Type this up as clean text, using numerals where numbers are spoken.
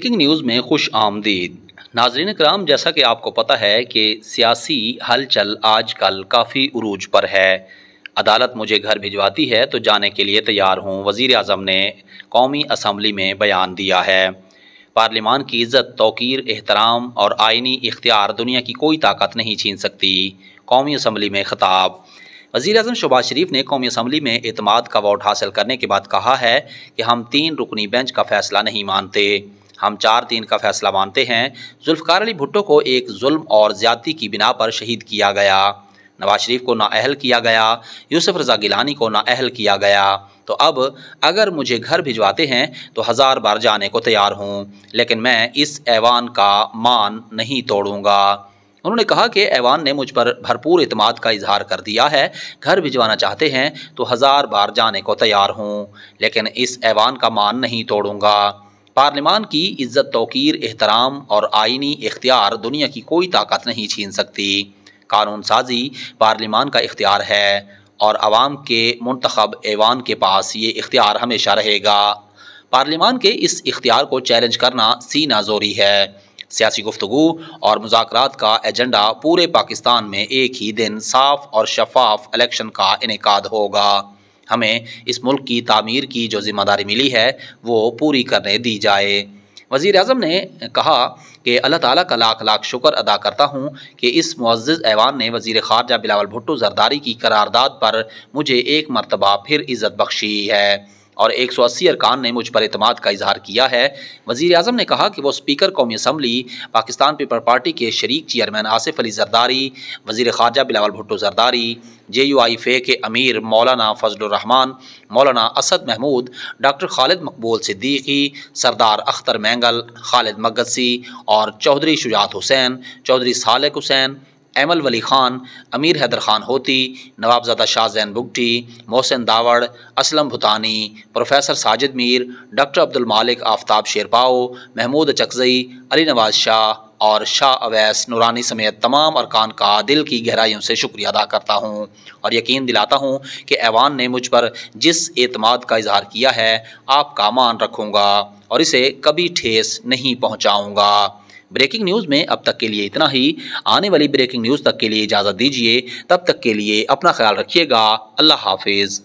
Breaking news में खुश आमदीद। नाज़रीन करام, जैसा कि आपको पता है कि सियासी हलचल आजकल काफ़ी उरूज पर है। अदालत मुझे घर भिजवाती है तो जाने के लिए तैयार हूँ, वज़ीर आज़म ने कौमी असम्बली में बयान दिया है। पार्लिमान की इज़्ज़त, तौक़ीर, एहतराम और आइनी इख्तियार दुनिया की कोई ताकत नहीं छीन सकती। कौमी असम्बली में खिताब। वज़ीर आज़म शहबाज शरीफ ने कौमी असम्बली में एतमाद का वोट हासिल करने के बाद कहा है कि हम 3 रुकनी बेंच का फैसला नहीं मानते, हम 4-3 का फैसला मानते हैं। जुल्फ़िकार अली भुट्टो को एक जुल्म और ज़्यादती की बिना पर शहीद किया गया, नवाज शरीफ को नाअहल किया गया, यूसुफ रज़ा गिलानी को नाअहल किया गया। तो अब अगर मुझे घर भिजवाते हैं तो 1000 बार जाने को तैयार हूँ, लेकिन मैं इस ऐवान का मान नहीं तोड़ूंगा। उन्होंने कहा कि ऐवान ने मुझ पर भरपूर इत्मीनान का इजहार कर दिया है। घर भिजवाना चाहते हैं तो 1000 बार जाने को तैयार हूँ, लेकिन इस ऐवान का मान नहीं तोड़ूंगा। पार्लिमान की इज्जत, तौक़ीर, एहतराम और आइनी इख्तियार दुनिया की कोई ताकत नहीं छीन सकती। कानून साजी पार्लिमान का इख्तियार है और अवाम के मुंतखब ऐवान के पास ये इख्तियार हमेशा रहेगा। पार्लिमान के इस इख्तियार को चैलेंज करना सीना जोरी है। सियासी गुफ्तगू और मुज़ाकरात का एजेंडा पूरे पाकिस्तान में एक ही दिन साफ और शफाफ इलेक्शन का इनेकाद होगा। हमें इस मुल्क की तामीर की जो जिम्मेदारी मिली है वो पूरी करने दी जाए। वज़ीर आज़म ने कहा कि अल्लाह ताला का लाख लाख शुक्र अदा करता हूँ कि इस मुअज़्ज़ज़ ऐवान ने वज़ीर ख़ारजा बिलावल भुट्टो ज़रदारी की करारदाद पर मुझे एक मरतबा फिर इज़्ज़त बख्शी है और 180 अरकान ने मुझ पर इत्मीनान का इजहार किया है। वज़ीर आज़म ने कहा कि वो स्पीकर कौमी असम्बली, पाकिस्तान पीपल पार्टी के शरीक चेयरमैन आसिफ अली ज़रदारी, वज़ीर ख़ारजा बिलावल भुट्टो ज़रदारी, JUIFA के अमीर मौलाना फजलुर रहमान, मौलाना असद महमूद, डॉक्टर खालिद मकबूल सिद्दीकी, सरदार अख्तर मैंगल, खालिद मगदसी और चौधरी शुजात हुसैन, चौधरी सालेक हुसैन, एमल वली खान, अमीर हैदर खान होती, नवाबज़ादा शाहजैन बुगटी, मोहसिन दावड़, असलम भुतानी, प्रोफेसर साजिद मीर, डॉक्टर अब्दुल मालिक आफ्ताब शेरपाओ, महमूद चकज़ई, अली नवाज शाह और शाह अवैस नूरानी समेत तमाम अरकान का दिल की गहराइयों से शुक्रिया अदा करता हूँ और यकीन दिलाता हूँ कि ऐवान ने मुझ पर जिस एतमाद का इजहार किया है आपका मान रखूँगा और इसे कभी ठेस नहीं पहुँचाऊँगा। ब्रेकिंग न्यूज़ में अब तक के लिए इतना ही। आने वाली ब्रेकिंग न्यूज़ तक के लिए इजाज़त दीजिए। तब तक के लिए अपना ख्याल रखिएगा। अल्लाह हाफिज़।